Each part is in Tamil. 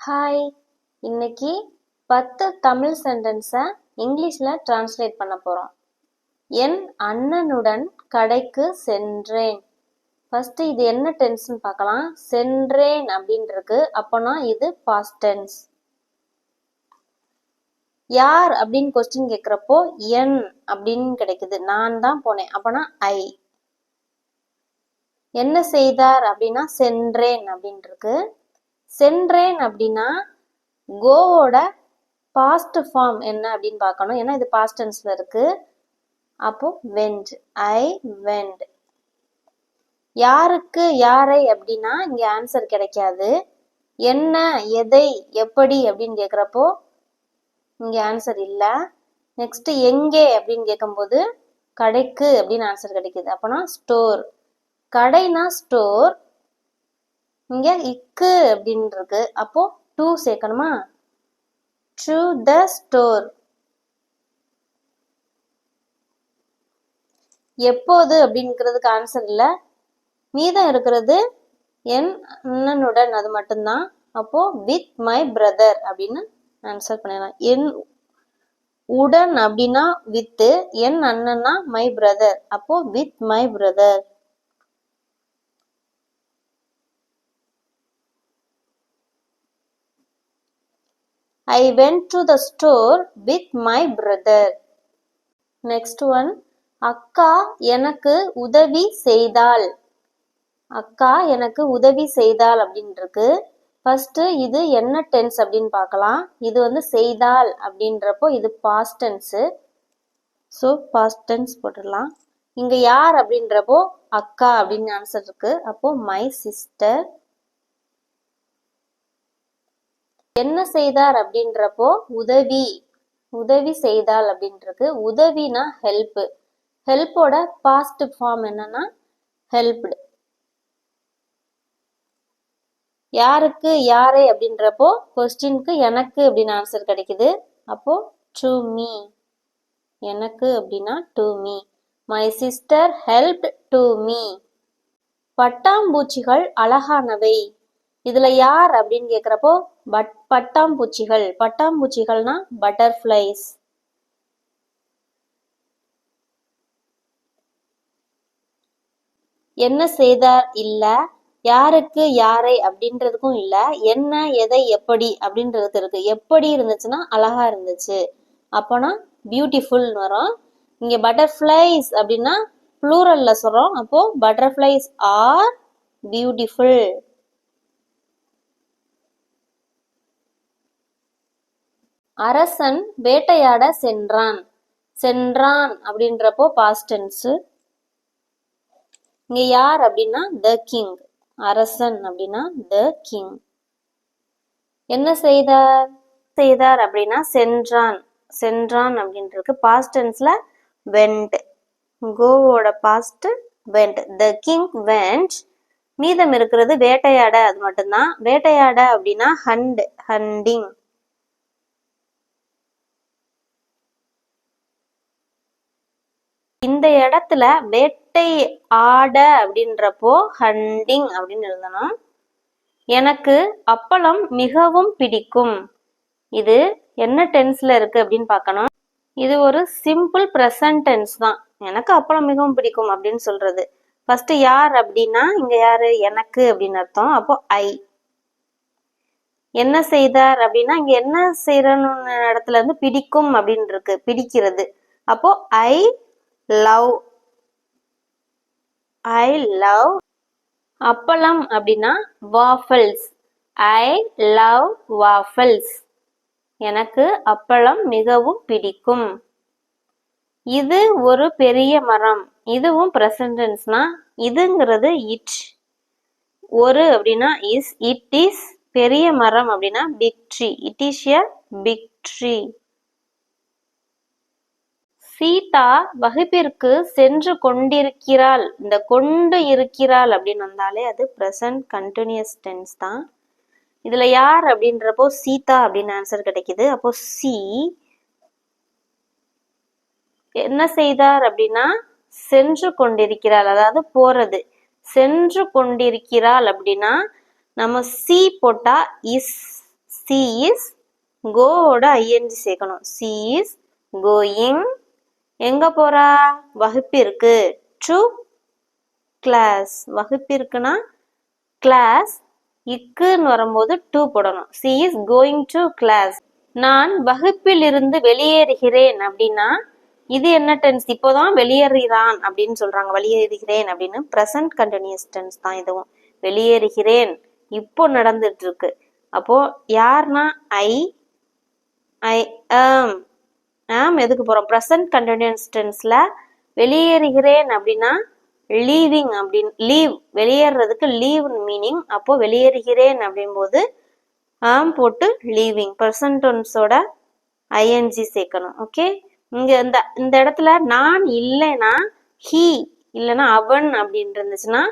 ஹாய், இன்னைக்கு 10 தமிழ் சென்டென்ஸை இங்கிலீஷில் டிரான்ஸ்லேட் பண்ண போகிறோம். என் அண்ணனுடன் கடைக்கு சென்றேன். ஃபஸ்ட்டு இது என்ன டென்ஸ்னு பார்க்கலாம். சென்றேன் அப்படின்றது அப்போனா இது பாஸ்ட் டென்ஸ். யார் அப்படின்னு கொஸ்டின் கேட்குறப்போ என் அப்படின்னு கிடைக்குது. நான் தான் போனேன் அப்போனா ஐ. என்ன செய்தார் அப்படின்னா சென்றேன் அப்படின்றது. சென்றேன் அப்படின்னா கோவோட பாஸ்ட் ஃபார்ம் என்ன அப்படின்னு பார்க்கணும். ஏன்னா இது பாஸ்ட் டென்ஸ்ல இருக்கு. அப்போ வெண்ட், ஐ வெண்ட். யாருக்கு யாரை அப்படின்னா இங்க ஆன்சர் கிடைக்காது. என்ன, எதை, எப்படி அப்படின்னு கேட்குறப்போ இங்க ஆன்சர் இல்லை. நெக்ஸ்ட் எங்கே அப்படின்னு கேட்கும்போது கடைக்கு அப்படின்னு ஆன்சர் கிடைக்குது. அப்போனா ஸ்டோர். கடைனா ஸ்டோர். இங்க இக்கு அப்படின்னு இருக்கு. அப்போ டு சேர்க்கணுமா? To the store. எப்போது அப்படிங்கிறதுக்கு ஆன்சர் இல்லை. மீதம் இருக்கிறது என் அண்ணனுடன், அது மட்டும்தான். அப்போ வித் மை பிரதர் அப்படின்னு ஆன்சர் பண்ணிடலாம். என் உடன் அப்படின்னா வித், என் அண்ணன்னா மை பிரதர். அப்போ with my brother. I went to the store with my brother. Next one, அக்கா எனக்கு உதவி செய்தாள். அக்கா எனக்கு உதவி செய்தாள் அப்படின்றது. ஃபர்ஸ்ட் இது என்ன டென்ஸ் அப்படின்னு பார்க்கலாம். இது செய்தாள் அப்படின்றப்போ இது past tense. So past tense போட்டுடலாம். இங்க யார் அப்படின்றப்போ அக்கா அப்படின்னு ஆன்சர் இருக்கு. அப்போ மை சிஸ்டர். என்ன செய்தார் அப்படின்றப்போ உதவி, உதவி செய்தாள் அப்படின்றது. உதவினா ஹெல்ப். ஹெல்ப்போட பாஸ்ட் ஃபார்ம் என்னன்னா ஹெல்ப்டு. யாருக்கு யாரை அப்படின்றப்போ கொஸ்டினுக்கு எனக்கு அப்படின்னு ஆன்சர் கிடைக்குது. அப்போ டு மீ. எனக்கு அப்படின்னா to me. My sister helped to me. பட்டாம்பூச்சிகள் அழகானவை. இதுல யார் அப்படின்னு கேக்குறப்போ பட்டாம்பூச்சிகள். பட்டாம்பூச்சிகள்னா பட்டர்ஃப்ளைஸ். என்ன செய்தார் இல்ல, யாருக்கு யாரை அப்படின்றதுக்கும் இல்ல, என்ன எதை எப்படி அப்படின்றதுக்கு இருக்கு. எப்படி இருந்துச்சுன்னா அழகா இருந்துச்சு, அப்போனா பியூட்டிஃபுல் வரும். இங்க பட்டர்ஃப்ளைஸ் அப்படின்னா ப்ளூரல்ல சொல்றோம். அப்போ பட்டர்ஃப்ளைஸ் ஆர் பியூட்டிஃபுல். அரசன் வேட்டையாட சென்றான். சென்றான் அப்படின்றப்போ பாஸ்ட் டென்ஸ். இங்க யார் அப்படின்னா த கிங். அரசன் அப்படின்னா த கிங். என்ன செய்தார், செய்தார் அப்படின்னா சென்றான். சென்றான் அப்படின்றது பாஸ்ட் டென்ஸ்ல வெண்ட். கோவோட past went. The king went. மீதம் இருக்கிறது வேட்டையாட, அது மட்டும்தான். வேட்டையாட அப்படின்னா ஹண்ட், ஹண்டிங். இந்த இடத்துல வேட்டை ஆட அப்படின்றப்போ ஹண்டிங் அப்படின்னு எழுதணும். எனக்கு அப்பளம் மிகவும் பிடிக்கும். இது என்ன டென்ஸ்ல இருக்கு அப்படின்னு பார்க்கணும். இது ஒரு சிம்பிள் பிரசன்ட் டென்ஸ் தான். எனக்கு அப்பளம் மிகவும் பிடிக்கும் அப்படின்னு சொல்றது. ஃபர்ஸ்ட் யார் அப்படின்னா இங்க யாரு, எனக்கு அப்படின்னு அர்த்தம். அப்போ ஐ. என்ன செய்தார் அப்படின்னா இங்க என்ன செய்யறன்னு இடத்துல பிடிக்கும் அப்படின்னு இருக்கு, பிடிக்கிறது. அப்போ ஐ லவ். I love. அப்பளம் அப்படின்னா வாஃபல்ஸ். I love waffles. எனக்கு அப்பளம் மிகவும் பிடிக்கும். இது ஒரு பெரிய மரம். இதுவும் பிரசன்ட் டென்ஸ்னா இதுங்கிறது இட். ஒரு அப்படின்னா இஸ், இட் இஸ். பெரிய மரம் அப்படின்னா big tree. It is a big tree. Sita வகுப்பிற்கு சென்று கொண்டிருக்கிறாள். இந்த கொண்டு இருக்கிறாள் அப்படின்னு வந்தாலே அது பிரசன்ட் கண்டினியூஸ் டென்ஸ் தான். இதுல யார் அப்படின்றப்போ சீதா அப்படின்னு ஆன்சர் கிடைக்குது. அப்போ சி. என்ன செய்தார் அப்படின்னா சென்று கொண்டிருக்கிறாள், அதாவது போறது. சென்று கொண்டிருக்கிறாள் அப்படின்னா நம்ம சி போட்டா இஸ் சி இஸ் கோவோட ஐஎன்ஜி சேர்க்கணும். She is going. எங்க போறா? வகுப்பிற்கு. To class. வகுப்பிற்குனா கிளாஸ். இக்குன்னு வரும்போது டு போடணும். She is going to class. நான் வகுப்பில் இருந்து வெளியேறுகிறேன் அப்படின்னா இது என்ன டென்ஸ்? இப்போதான் வெளியேறுகிறான் அப்படின்னு சொல்றாங்க. வெளியேறுகிறேன் அப்படின்னு பிரசன்ட் கண்டினியூஸ் டென்ஸ் தான் இதுவும். வெளியேறுகிறேன் இப்போ நடந்துட்டு இருக்கு. அப்போ யார்னா ஐ ஆம் எதுக்கு போறோம்? பிரசன்ட் கண்டினியூஸ் டென்ஸ்ல வெளியேறுகிறேன் அப்படின்னா லீவிங் அப்படின்னு, லீவ் வெளியேறதுக்கு லீவ் மீனிங். அப்போ வெளியேறுகிறேன் அப்படின் போது ஆம் போட்டு லீவிங் பிரசன்ட் டென்ஸோட ஐஎன்ஜி சேர்க்கணும். ஓகே, இங்க இந்த இடத்துல நான் இல்லைன்னா ஹீ இல்லைன்னா அவன் அப்படின்னு இருந்துச்சுன்னா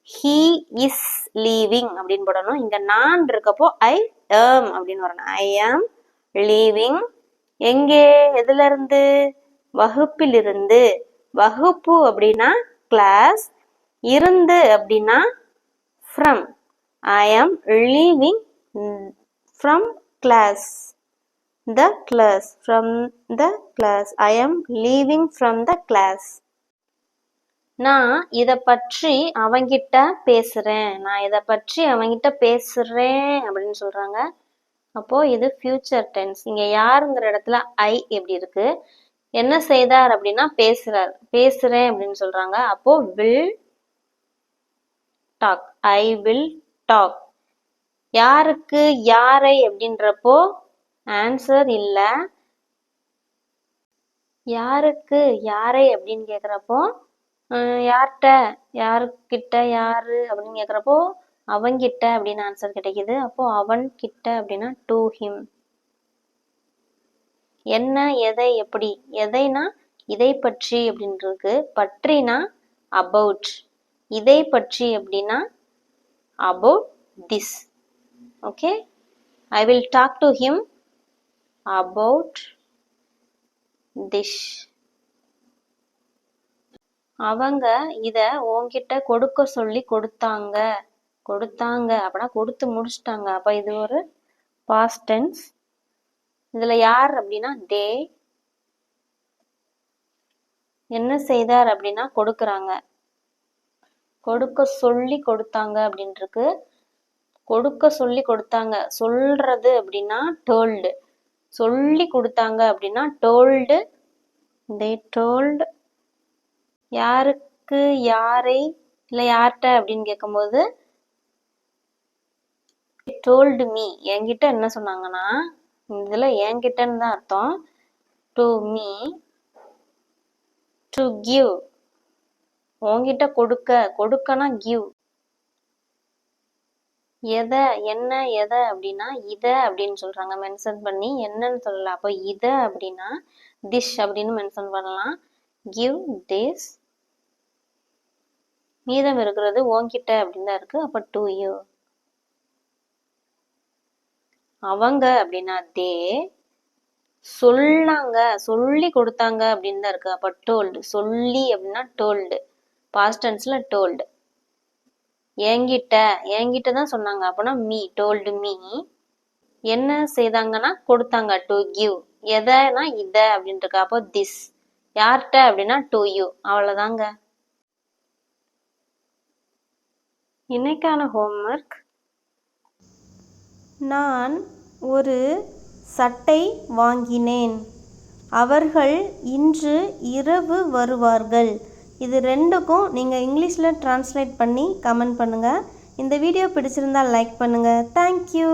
ஹீ இஸ் லீவிங் அப்படின்னு போடணும். இங்க நான் இருக்கப்போ ஐ ஆம் அப்படின்னு வரணும். ஐ ஆம் லீவிங். எங்கே? எதுல இருந்து? வகுப்பிலிருந்து. வகுப்பு அப்படின்னா கிளாஸ். இருந்து அப்படின்னா from. I am leaving from class. The class. From the class. I am leaving from the class. நான் இத பற்றி அவங்கிட்ட பேசுறேன். நான் இத பற்றி அவங்கிட்ட பேசுறேன் அப்படின்னு சொல்றாங்க. அப்போ இது ஃபியூச்சர் டென்ஸ். இங்க யாருங்கிற இடத்துல ஐ எப்படி இருக்கு? என்ன செய்தார் அப்படின்னா பேசுறார். பேசுறேன் அப்படின்னு சொல்றாங்க. அப்போ will talk. I will talk. யாருக்கு? யாரை அப்படின்றப்போ ஆன்சர் இல்ல. யாருக்கு? யாரை அப்படின்னு கேக்குறப்போ யார்கிட்ட? யாருக்கிட்ட? யாரு அப்படின்னு கேக்குறப்போ அவங்கிட்ட அப்படின்னு ஆன்சர் கிடைக்குது. அப்போ அவன் கிட்ட அப்படின்னா டு ஹிம். என்ன? எதை? எப்படி? எதைனா இதை பற்றி அப்படின்றது. பற்றினா அபவுட். இதை பற்றி அப்படின்னா about this. Okay, I will talk to him about this. அவங்க இத உன்கிட்ட கொடுக்க சொல்லி கொடுத்தாங்க. கொடுத்தாங்க அப்படின்னா கொடுத்து முடிச்சிட்டாங்க. அப்ப இது ஒரு past tense. இதுல யார் அப்படின்னா they. என்ன செய்தார் அப்படின்னா கொடுக்கறாங்க. கொடுக்க சொல்லி கொடுத்தாங்க அப்படின்னு இருக்கு. கொடுக்க சொல்லி கொடுத்தாங்க. சொல்றது அப்படின்னா told. சொல்லி கொடுத்தாங்க அப்படின்னா told. they told. யாருக்கு? யாரை இல்ல யார்கிட்ட அப்படின்னு கேட்கும்போது told me. என்கிட்ட என்ன சொன்னாங்கன்னா இதுல என்கிட்டன்னு தான் அர்த்தம். to me. to give. உன்கிட்ட கொடுக்க. கொடுக்கனா give. எதை? என்ன? எதை அப்படின்னா இத அப்படின்னு சொல்றாங்க. மென்ஷன் பண்ணி என்னன்னு சொல்லல. அப்போ இத அப்படின்னா திஷ் அப்படின்னு மென்ஷன் பண்ணலாம். Give this. மீதம் இருக்கிறது உன்கிட்ட அப்படின்னு தான் இருக்கு. அப்ப டு யூ. அவங்க அப்படின்னா தே. சொன்னாங்க. சொல்லி கொடுத்தாங்க அப்படின்னு தான் இருக்கு. அப்ப டோல்டு. சொல்லி அப்படின்னா டோல்டு. Past டென்ஸ்ல told. என்கிட்ட. என்கிட்ட தான் சொன்னாங்க. அப்பனா மீ. Told me. என்ன செய்தாங்கன்னா கொடுத்தாங்க. To give. எதைனா இத அப்படின்னு இருக்கு. அப்போ திஸ். யார்கிட்ட அப்படின்னா டு யூ. அவ்வளவுதாங்க. இன்னைக்கான ஹோம்ஒர்க். நான் ஒரு சட்டை வாங்கினேன். அவர்கள் இன்று இரவு வருவார்கள். இது ரெண்டுக்கும் நீங்கள் இங்கிலீஷில் ட்ரான்ஸ்லேட் பண்ணி கமெண்ட் பண்ணுங்கள். இந்த வீடியோ பிடிச்சிருந்தால் லைக் பண்ணுங்கள். தேங்க்யூ.